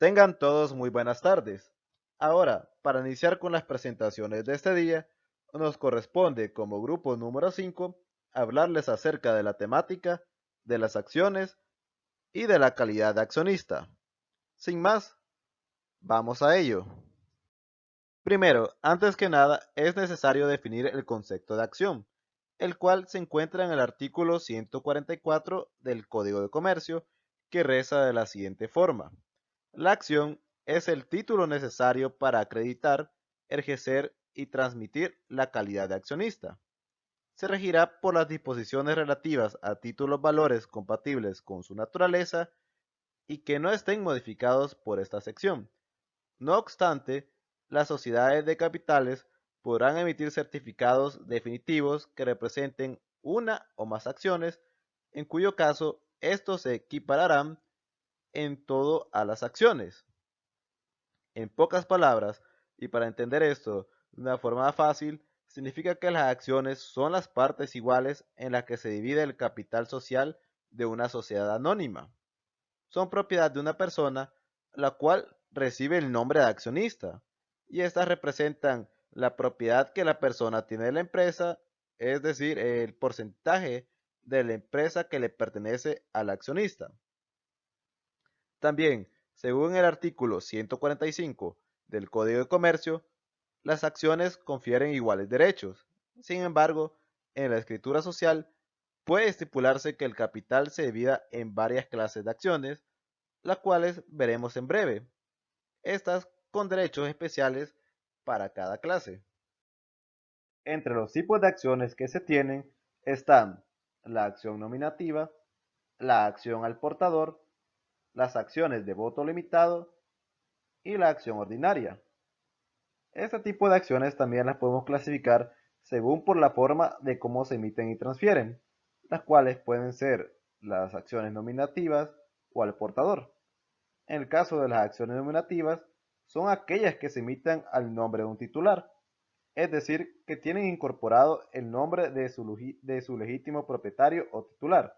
Tengan todos muy buenas tardes. Ahora, para iniciar con las presentaciones de este día, nos corresponde como grupo número 5 hablarles acerca de la temática, de las acciones y de la calidad de accionista. Sin más, vamos a ello. Primero, antes que nada, es necesario definir el concepto de acción, el cual se encuentra en el artículo 144 del Código de Comercio, que reza de la siguiente forma. La acción es el título necesario para acreditar, ejercer y transmitir la calidad de accionista. Se regirá por las disposiciones relativas a títulos valores compatibles con su naturaleza y que no estén modificados por esta sección. No obstante, las sociedades de capitales podrán emitir certificados definitivos que representen una o más acciones, en cuyo caso estos se equipararán en todo a las acciones. En pocas palabras, y para entender esto de una forma fácil, significa que las acciones son las partes iguales en las que se divide el capital social de una sociedad anónima. Son propiedad de una persona, la cual recibe el nombre de accionista, y estas representan la propiedad que la persona tiene de la empresa, es decir, el porcentaje de la empresa que le pertenece al accionista. También, según el artículo 145 del Código de Comercio, las acciones confieren iguales derechos. Sin embargo, en la escritura social puede estipularse que el capital se divida en varias clases de acciones, las cuales veremos en breve, estas con derechos especiales para cada clase. Entre los tipos de acciones que se tienen están la acción nominativa, la acción al portador, las acciones de voto limitado y la acción ordinaria. Este tipo de acciones también las podemos clasificar según por la forma de cómo se emiten y transfieren, las cuales pueden ser las acciones nominativas o al portador. En el caso de las acciones nominativas, son aquellas que se emitan al nombre de un titular, es decir, que tienen incorporado el nombre de su legítimo propietario o titular.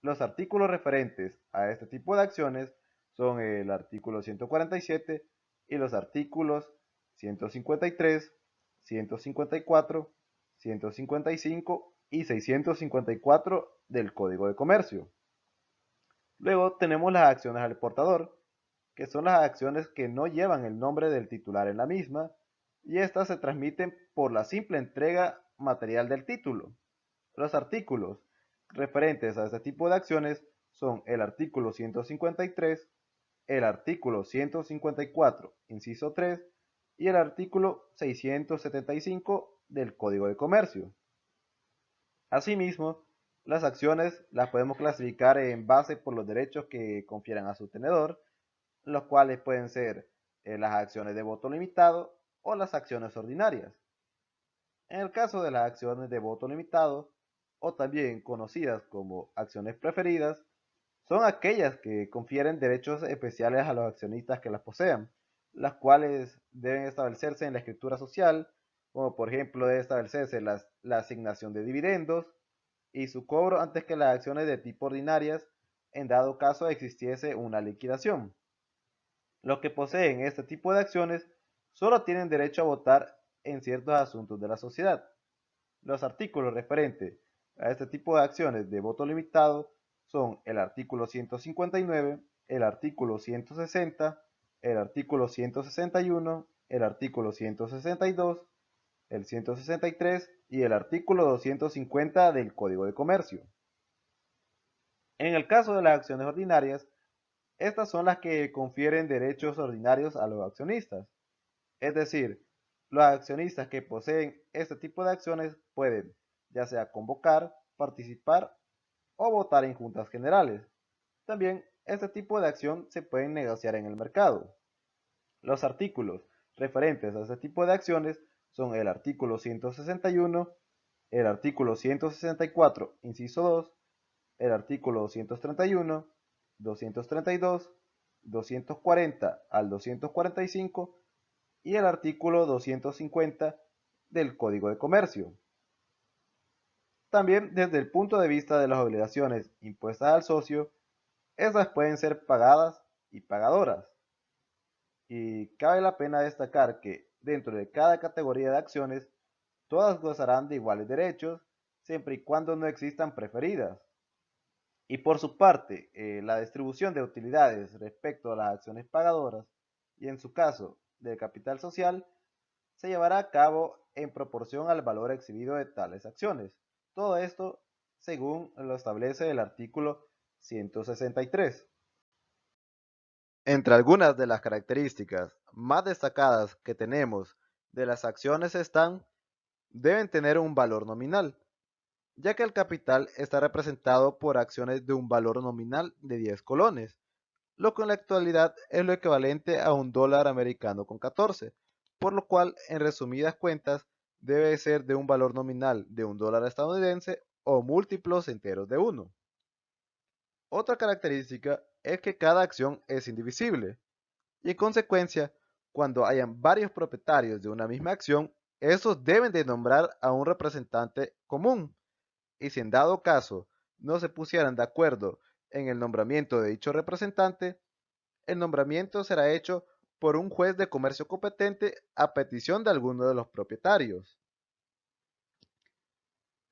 Los artículos referentes a este tipo de acciones son el artículo 147 y los artículos 153, 154, 155 y 654 del Código de Comercio. Luego tenemos las acciones al portador, que son las acciones que no llevan el nombre del titular en la misma, y estas se transmiten por la simple entrega material del título. Los artículos referentes a este tipo de acciones son el artículo 153, el artículo 154, inciso 3, y el artículo 675 del Código de Comercio. Asimismo, las acciones las podemos clasificar en base por los derechos que confieran a su tenedor, los cuales pueden ser las acciones de voto limitado o las acciones ordinarias. En el caso de las acciones de voto limitado, o también conocidas como acciones preferidas, son aquellas que confieren derechos especiales a los accionistas que las posean, las cuales deben establecerse en la escritura social, como por ejemplo debe establecerse la asignación de dividendos y su cobro antes que las acciones de tipo ordinarias, en dado caso existiese una liquidación. Los que poseen este tipo de acciones solo tienen derecho a votar en ciertos asuntos de la sociedad. Los artículos referentes a este tipo de acciones de voto limitado son el artículo 159, el artículo 160, el artículo 161, el artículo 162, el 163 y el artículo 250 del Código de Comercio. En el caso de las acciones ordinarias, estas son las que confieren derechos ordinarios a los accionistas. Es decir, los accionistas que poseen este tipo de acciones pueden ya sea convocar, participar o votar en juntas generales. También este tipo de acción se pueden negociar en el mercado. Los artículos referentes a este tipo de acciones son el artículo 161, el artículo 164, inciso 2, el artículo 231, 232, 240 al 245 y el artículo 250 del Código de Comercio. También desde el punto de vista de las obligaciones impuestas al socio, estas pueden ser pagadas y pagadoras. Y cabe la pena destacar que dentro de cada categoría de acciones, todas gozarán de iguales derechos, siempre y cuando no existan preferidas. Y por su parte, la distribución de utilidades respecto a las acciones pagadoras y en su caso del capital social se llevará a cabo en proporción al valor exhibido de tales acciones. Todo esto según lo establece el artículo 163. Entre algunas de las características más destacadas que tenemos de las acciones están: deben tener un valor nominal, ya que el capital está representado por acciones de un valor nominal de 10 colones, lo que en la actualidad es lo equivalente a un dólar americano con 14, por lo cual, en resumidas cuentas, debe ser de un valor nominal de un dólar estadounidense o múltiplos enteros de 1. Otra característica es que cada acción es indivisible y, en consecuencia, cuando hayan varios propietarios de una misma acción, estos deben de nombrar a un representante común, y si en dado caso no se pusieran de acuerdo en el nombramiento de dicho representante, el nombramiento será hecho por un juez de comercio competente a petición de alguno de los propietarios.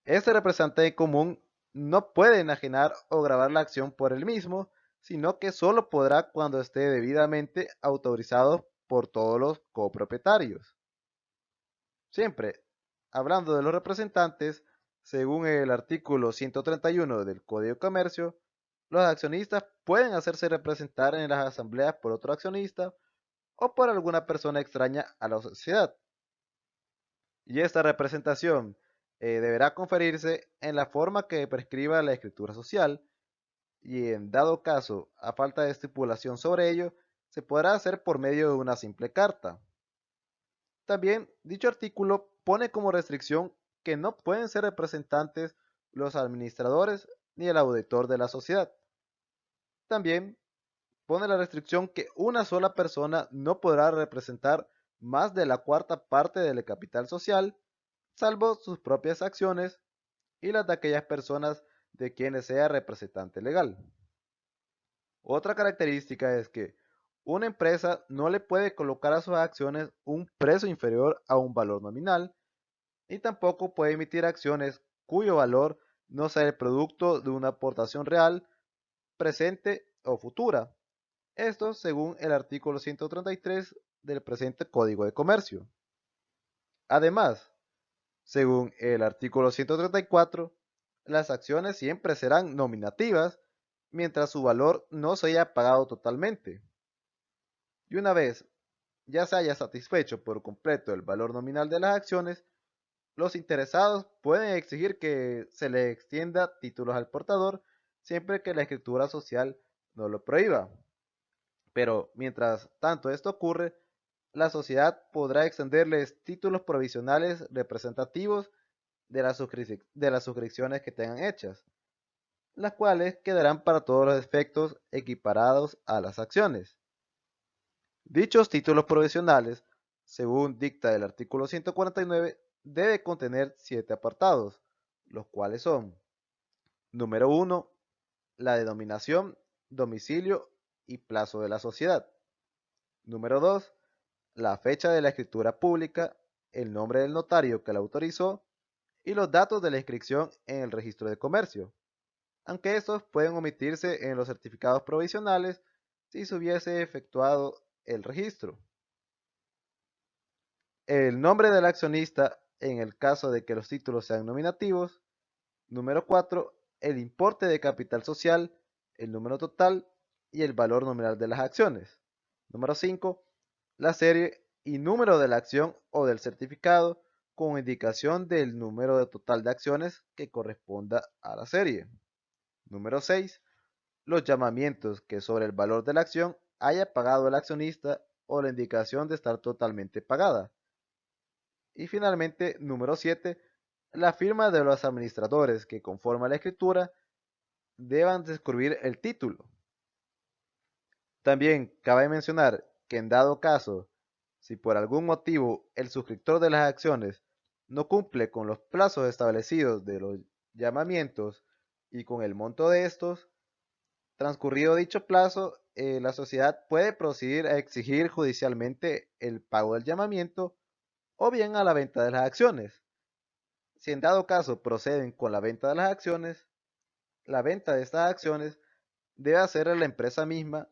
Este representante común no puede enajenar o gravar la acción por él mismo, sino que solo podrá cuando esté debidamente autorizado por todos los copropietarios. Siempre, hablando de los representantes, según el artículo 131 del Código de Comercio, los accionistas pueden hacerse representar en las asambleas por otro accionista o por alguna persona extraña a la sociedad. Y esta representación deberá conferirse en la forma que prescriba la escritura social, y en dado caso, a falta de estipulación sobre ello, se podrá hacer por medio de una simple carta. También, dicho artículo pone como restricción que no pueden ser representantes los administradores ni el auditor de la sociedad. También pone la restricción que una sola persona no podrá representar más de la cuarta parte del capital social, salvo sus propias acciones y las de aquellas personas de quienes sea representante legal. Otra característica es que una empresa no le puede colocar a sus acciones un precio inferior a un valor nominal, y tampoco puede emitir acciones cuyo valor no sea el producto de una aportación real, presente o futura. Esto según el artículo 133 del presente Código de Comercio. Además, según el artículo 134, las acciones siempre serán nominativas mientras su valor no se haya pagado totalmente. Y una vez ya se haya satisfecho por completo el valor nominal de las acciones, los interesados pueden exigir que se le extienda títulos al portador siempre que la escritura social no lo prohíba. Pero mientras tanto esto ocurre, la sociedad podrá extenderles títulos provisionales representativos de las suscripciones que tengan hechas, las cuales quedarán para todos los efectos equiparados a las acciones. Dichos títulos provisionales, según dicta el artículo 149, debe contener 7 apartados, los cuales son: número 1, la denominación, domicilio y plazo de la sociedad; número 2, la fecha de la escritura pública, el nombre del notario que la autorizó y los datos de la inscripción en el registro de comercio, aunque estos pueden omitirse en los certificados provisionales si se hubiese efectuado el registro; el nombre del accionista en el caso de que los títulos sean nominativos; número 4, el importe de capital social, el número total y el valor nominal de las acciones; número 5, la serie y número de la acción o del certificado con indicación del número total de acciones que corresponda a la serie; número 6, los llamamientos que sobre el valor de la acción haya pagado el accionista o la indicación de estar totalmente pagada; y finalmente, número 7, la firma de los administradores que conforme a la escritura deban descubrir el título. También cabe mencionar que en dado caso, si por algún motivo el suscriptor de las acciones no cumple con los plazos establecidos de los llamamientos y con el monto de estos, transcurrido dicho plazo, la sociedad puede proceder a exigir judicialmente el pago del llamamiento o bien a la venta de las acciones. Si en dado caso proceden con la venta de las acciones, la venta de estas acciones debe hacer a la empresa misma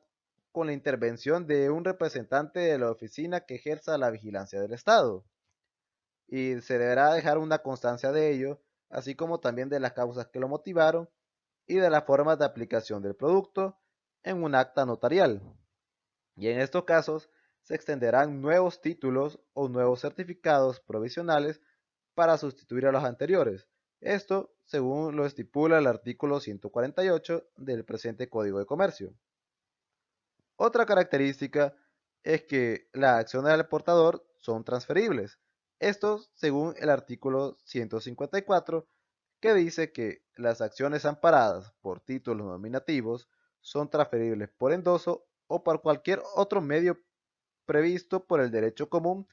con la intervención de un representante de la oficina que ejerza la vigilancia del Estado. Y se deberá dejar una constancia de ello, así como también de las causas que lo motivaron y de las formas de aplicación del producto en un acta notarial. Y en estos casos se extenderán nuevos títulos o nuevos certificados provisionales para sustituir a los anteriores. Esto según lo estipula el artículo 148 del presente Código de Comercio. Otra característica es que las acciones del portador son transferibles. Esto según el artículo 154, que dice que las acciones amparadas por títulos nominativos son transferibles por endoso o por cualquier otro medio previsto por el derecho común,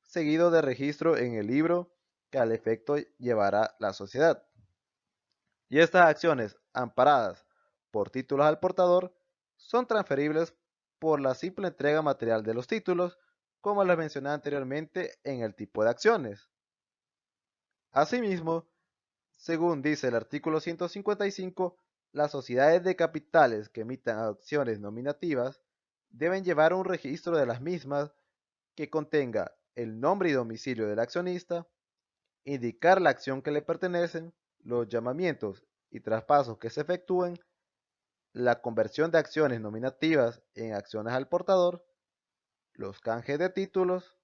seguido de registro en el libro que al efecto llevará la sociedad. Y estas acciones amparadas por títulos al portador son transferibles por la simple entrega material de los títulos, como les mencioné anteriormente en el tipo de acciones. Asimismo, según dice el artículo 155, las sociedades de capitales que emitan acciones nominativas deben llevar un registro de las mismas que contenga el nombre y domicilio del accionista, indicar la acción que le pertenecen, los llamamientos y traspasos que se efectúen, la conversión de acciones nominativas en acciones al portador, los canjes de títulos,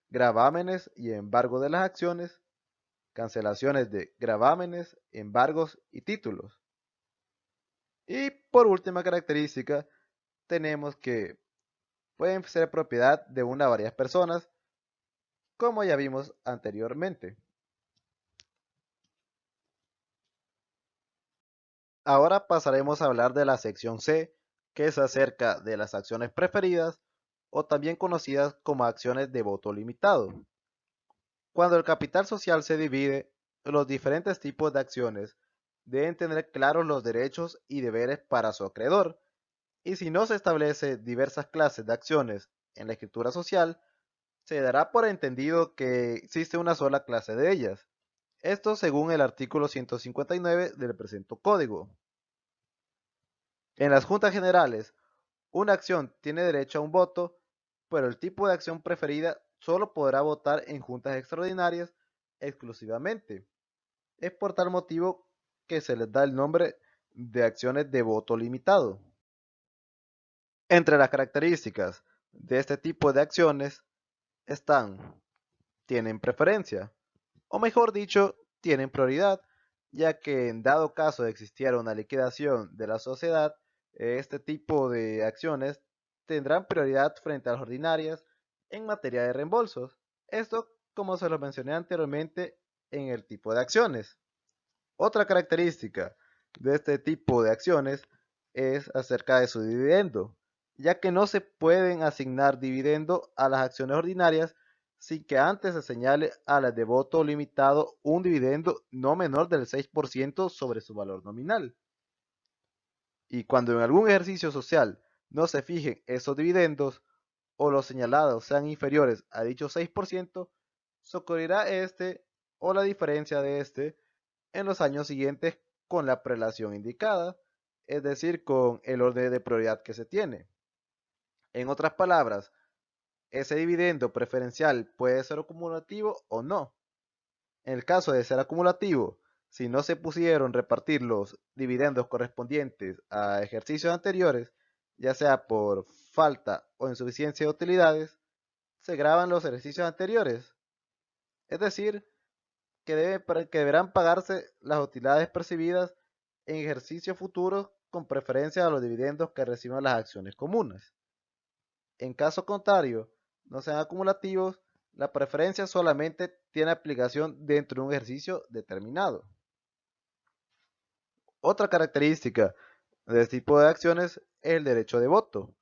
gravámenes y embargo de las acciones, cancelaciones de gravámenes, embargos y títulos. Y por última característica, tenemos que pueden ser propiedad de una o varias personas, como ya vimos anteriormente. Ahora pasaremos a hablar de la sección C, que es acerca de las acciones preferidas o también conocidas como acciones de voto limitado. Cuando el capital social se divide, los diferentes tipos de acciones deben tener claros los derechos y deberes para su acreedor, y si no se establece diversas clases de acciones en la escritura social, se dará por entendido que existe una sola clase de ellas. Esto según el artículo 159 del presente código. En las juntas generales, una acción tiene derecho a un voto, pero el tipo de acción preferida solo podrá votar en juntas extraordinarias exclusivamente. Es por tal motivo que se les da el nombre de acciones de voto limitado. Entre las características de este tipo de acciones están, tienen preferencia, o mejor dicho, tienen prioridad, ya que en dado caso de existiera una liquidación de la sociedad, este tipo de acciones tendrán prioridad frente a las ordinarias en materia de reembolsos. Esto, como se lo mencioné anteriormente, en el tipo de acciones. Otra característica de este tipo de acciones es acerca de su dividendo, ya que no se pueden asignar dividendo a las acciones ordinarias sin que antes se señale a las de voto limitado un dividendo no menor del 6% sobre su valor nominal. Y cuando en algún ejercicio social no se fijen esos dividendos o los señalados sean inferiores a dicho 6%, socorrerá este o la diferencia de este en los años siguientes con la prelación indicada, es decir, con el orden de prioridad que se tiene. En otras palabras, ese dividendo preferencial puede ser acumulativo o no. En el caso de ser acumulativo, si no se pusieron repartir los dividendos correspondientes a ejercicios anteriores, ya sea por falta o insuficiencia de utilidades, se graban los ejercicios anteriores. Es decir, que deberán pagarse las utilidades percibidas en ejercicios futuros con preferencia a los dividendos que reciban las acciones comunes. En caso contrario, no sean acumulativos, la preferencia solamente tiene aplicación dentro de un ejercicio determinado. Otra característica de este tipo de acciones es el derecho de voto,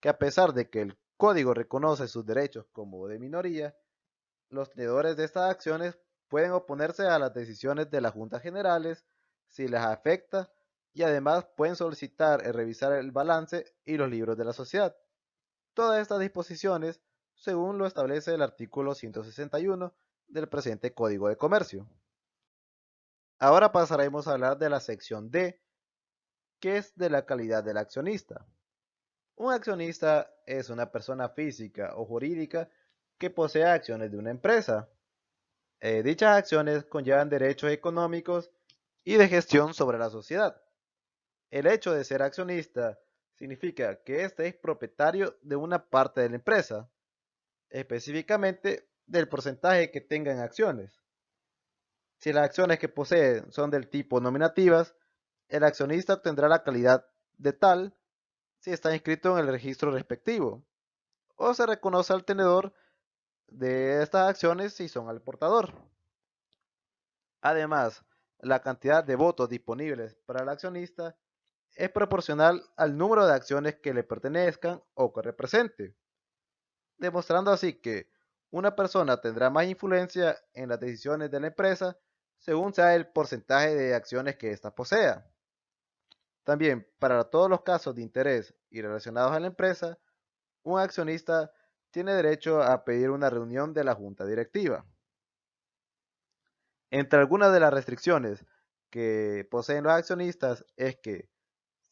que a pesar de que el código reconoce sus derechos como de minoría, los tenedores de estas acciones pueden oponerse a las decisiones de las juntas generales si les afecta y además pueden solicitar revisar el balance y los libros de la sociedad. Todas estas disposiciones según lo establece el artículo 161 del presente Código de Comercio. Ahora pasaremos a hablar de la sección D, que es de la calidad del accionista. Un accionista es una persona física o jurídica que posee acciones de una empresa. Dichas acciones conllevan derechos económicos y de gestión sobre la sociedad. El hecho de ser accionista significa que éste es propietario de una parte de la empresa, específicamente del porcentaje que tenga en acciones. Si las acciones que posee son del tipo nominativas, el accionista obtendrá la calidad de tal si está inscrito en el registro respectivo, o se reconoce al tenedor de estas acciones si son al portador. Además, la cantidad de votos disponibles para el accionista es proporcional al número de acciones que le pertenezcan o que represente, demostrando así que una persona tendrá más influencia en las decisiones de la empresa según sea el porcentaje de acciones que ésta posea. También, para todos los casos de interés y relacionados a la empresa, un accionista tiene derecho a pedir una reunión de la junta directiva. Entre algunas de las restricciones que poseen los accionistas es que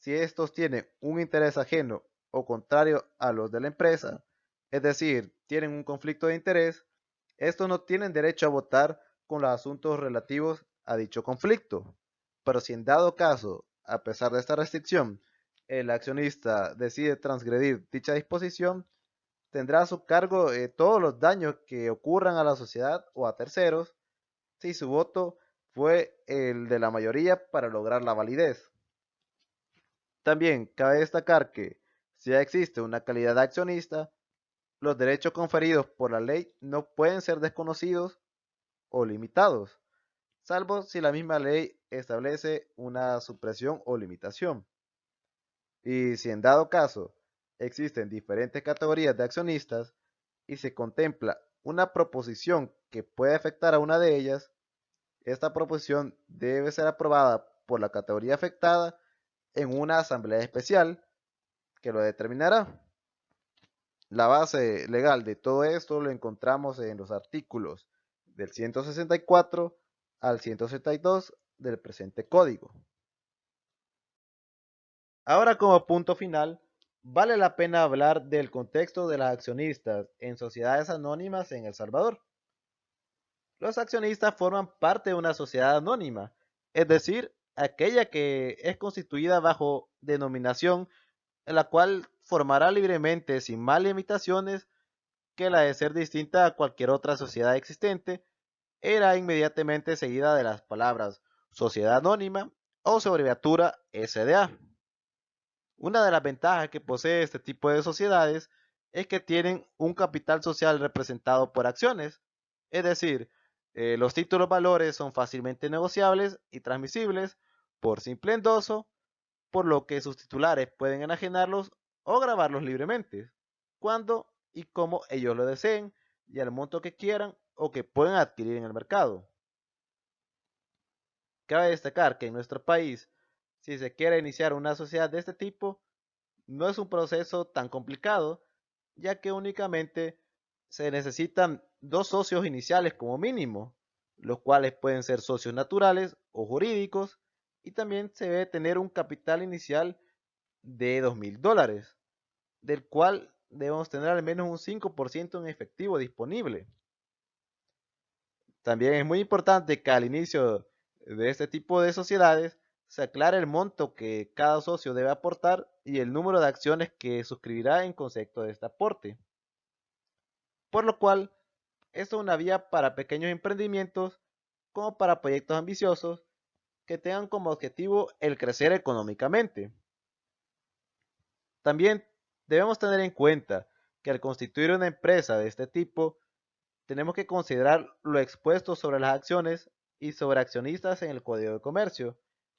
si estos tienen un interés ajeno o contrario a los de la empresa, es decir, tienen un conflicto de interés, estos no tienen derecho a votar con los asuntos relativos a dicho conflicto. Pero si en dado caso, a pesar de esta restricción, el accionista decide transgredir dicha disposición, tendrá a su cargo todos los daños que ocurran a la sociedad o a terceros si su voto fue el de la mayoría para lograr la validez. También cabe destacar que, si ya existe una calidad de accionista, los derechos conferidos por la ley no pueden ser desconocidos o limitados, salvo si la misma ley establece una supresión o limitación. Y si en dado caso existen diferentes categorías de accionistas y se contempla una proposición que puede afectar a una de ellas, esta proposición debe ser aprobada por la categoría afectada en una asamblea especial que lo determinará. La base legal de todo esto lo encontramos en los artículos del 164 al 162 del presente código. Ahora, como punto final, vale la pena hablar del contexto de los accionistas en sociedades anónimas en El Salvador. Los accionistas forman parte de una sociedad anónima, es decir, aquella que es constituida bajo denominación en la cual formará libremente sin más limitaciones que la de ser distinta a cualquier otra sociedad existente, era inmediatamente seguida de las palabras sociedad anónima o su abreviatura SDA. Una de las ventajas que posee este tipo de sociedades es que tienen un capital social representado por acciones, es decir, los títulos valores son fácilmente negociables y transmisibles por simple endoso, por lo que sus titulares pueden enajenarlos o grabarlos libremente, cuando y como ellos lo deseen y al monto que quieran o que puedan adquirir en el mercado. Cabe destacar que en nuestro país, si se quiere iniciar una sociedad de este tipo, no es un proceso tan complicado, ya que únicamente se necesitan dos socios iniciales como mínimo, los cuales pueden ser socios naturales o jurídicos, y también se debe tener un capital inicial de $2,000, del cual debemos tener al menos un 5% en efectivo disponible. También es muy importante que al inicio de este tipo de sociedades se aclare el monto que cada socio debe aportar y el número de acciones que suscribirá en concepto de este aporte. Por lo cual, esto es una vía para pequeños emprendimientos como para proyectos ambiciosos que tengan como objetivo el crecer económicamente. También debemos tener en cuenta que al constituir una empresa de este tipo, tenemos que considerar lo expuesto sobre las acciones y sobre accionistas en el Código de Comercio,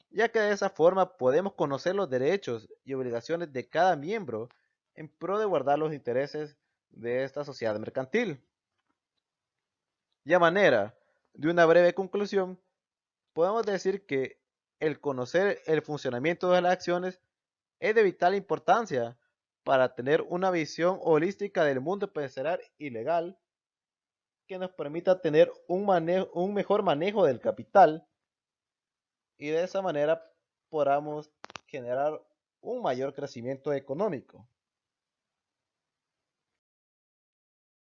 ya que de esa forma podemos conocer los derechos y obligaciones de cada miembro en pro de guardar los intereses de esta sociedad mercantil. Y a manera de una breve conclusión, podemos decir que el conocer el funcionamiento de las acciones es de vital importancia para tener una visión holística del mundo empresarial y legal que nos permita tener un mejor manejo del capital y de esa manera podamos generar un mayor crecimiento económico.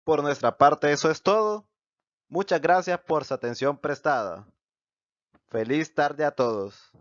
Por nuestra parte, eso es todo. Muchas gracias por su atención prestada. Feliz tarde a todos.